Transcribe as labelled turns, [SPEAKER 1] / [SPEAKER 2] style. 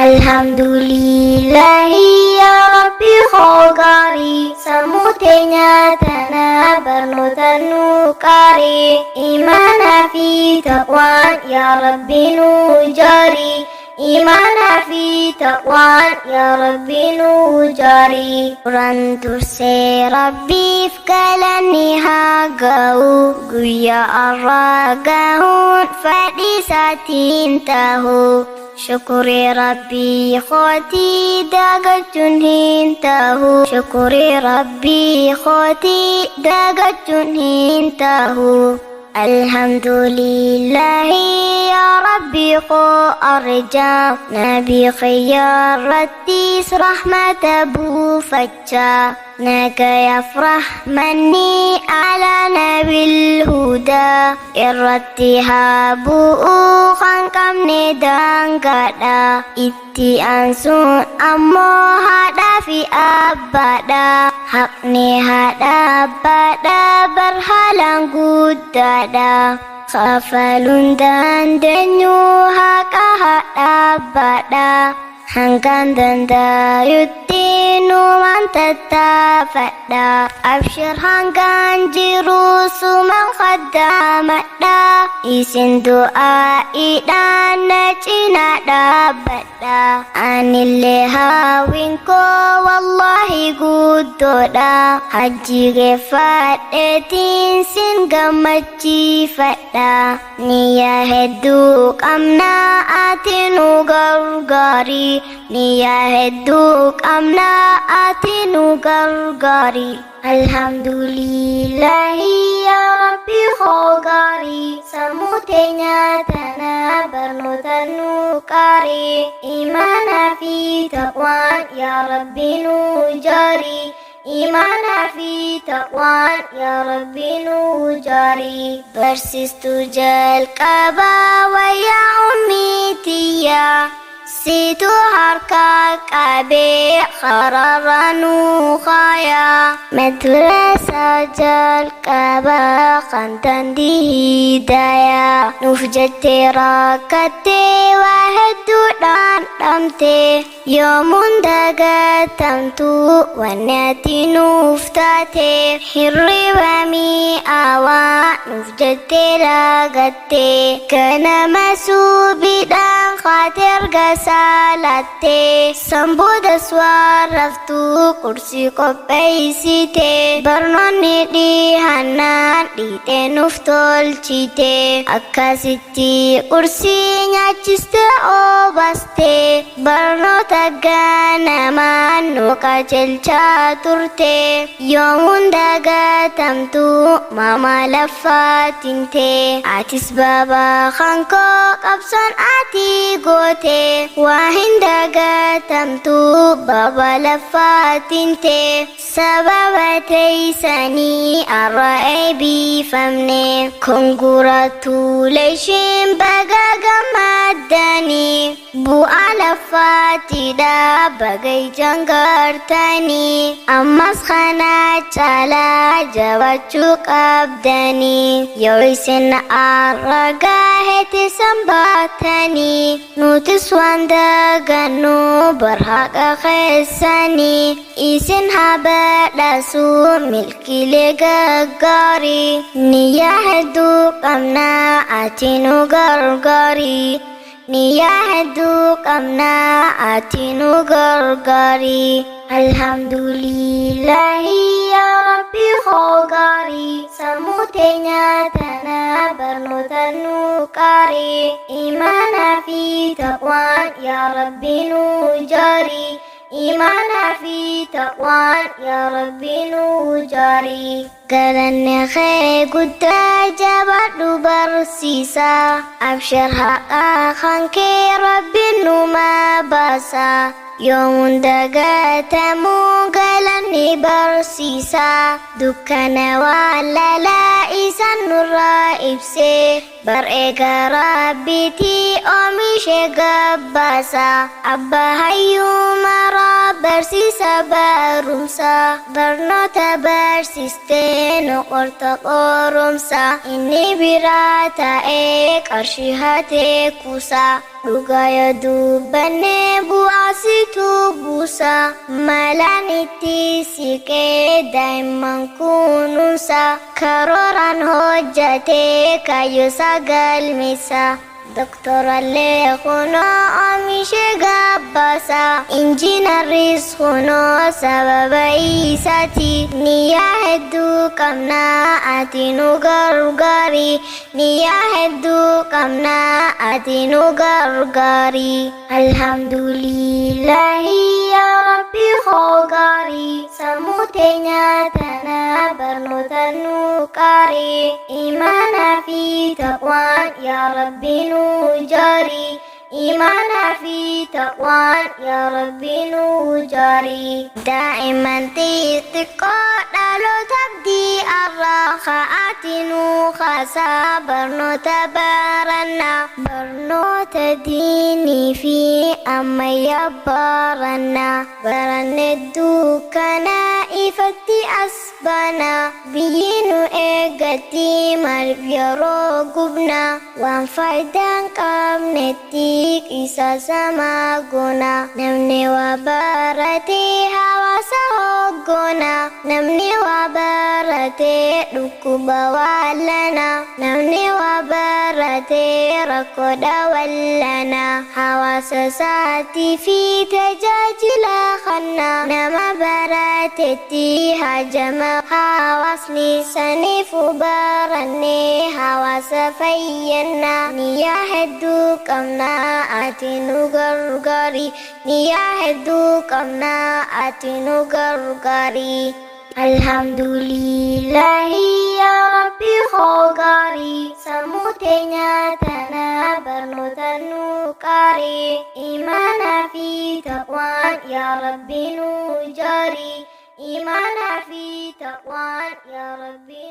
[SPEAKER 1] Alhamdulillah ya Rabbi khogari samutenya tanah bernutan kari imana fi taqwan ya Rabbi nujari imana fi taqwan ya Rabbi nujari ranturse Rabbi fkalani hagau guya arragahun fadi satin tahu syukuri Rabbi khoti dagacun hintahu syukuri Rabbi khoti dagacun hintahu Alhamdulillah ya Rabbi ko arja Nabi khiyar ratis rahmat abu facca naga yafrah manni ala nabil huda irratiha bu'u khankam nedang gada itti ansun ammo hada fi abada hak ne hada abada berhalang gudada khafalun dan denyu haka hada abada hangkan danda yutinu mantata fada abshir hangkan jiru sumang khadamada isin doa idan cina dabada anille hawinko wallahi gudoda haji gefat etin sin gamaci fada niya heduk amna atinu gargari niya heduk amna atinu gargari Alhamdulillah ya Rabbi khogari samutenya tanah bernutan kari imana fi taqwan ya Rabbi nujari imana fi taqwan ya Rabbi nujari persis tujal kaba wa ya ummitiyya situ harka kabe khararanu khaya madrasa jal kaba khantan di hidayah nufjate rakate wahdu dan damte yomun daga tamtu wanati nuftate hirri wami awa nufjate ragate kana masubi dan khatir salate sambuda swaraftu kursi kopaisite barnoni di hanan di tenuftol cite akasiti kursinya ciste obaste barno tagana manu kacel caturte yomun daga tamtu mama lafatinte atis baba khanko kapsan ati gote wahin daga tamtu baba lafatinte sababate sani araibi famne congratulations baga gamadani bu alafatida bagai janggartani ammas khana chala jawacuk abdani yoisin araga heti sambatani nutis wanda ganu berhak khesani isin habada su milki legagari niyahdu kamna atinu gargari niyahdu kamna atinu gargari Alhamdulillah ya Rabbi khogari samutenya tanah bernutan kari imana fi taqwan ya Rabbi nujari imana fi taqwan ya Rabbi nujari galanne khe gudda jabadu bersisa abshir haqa khanke Rabbi numa basa yoom dagatamuu galanni barsiisa dukkana waallalaa isan nurraa ibsee bar'ee rabbiitii oomishe gabbaasa abbaa hayyuu maraa barsiisa barumsa barnoota barsiistee noqorta qoromsa inni biraa ta'ee qarshii hatee kuusa dhugaa yoo dubbannee bu'aasitu buusa malaan itti siqee daa'imman kunuunsa karooraan hojjatee kayyoosa galmeessa doktorallee kunoo oomishe gabbaasa injiinarris kunoo sababa isaati niyyaa hedduu qabnaa ati nu gargaari niyyaa hedduu qabnaa ati nu gargaari alhamdulillahi yaa rabbi koo gaarii sammuu teenya tana barnoota nu qaari imaanaa fi taqwaan yaa rabbi nu جاري إيمانا في تقوان يا ربي نجاري دائما تقاد لو تبدي الرخاءات نخسا برنو تبارنا برنو تديني في أما يبارنا برن الدوكنا إفتي أسبنا بينو إيغتي مربيرو قبنا وانفايدان قامنتي isa sama guna namni waa baratee hawaasa hoggona namni waa baratee dhukkuba wallana namni waa baratee rakkoodha wallana hawaasa isaatii fi tajaajila kanna nama baratetti hajama hawaasni saniifu barannee hawaasa fayyanna niyyaa hedduu qabna ati nu gargaari niyyaa hedduu qabna ati nu gargaari alhamdulillahi yaa rabbi koo gaarii sammuu teenya tana barnoota nu qaari imaanaa fi taqwaan yaa rabbi nu jaari imaanaa fi taqwaan yaa rabbi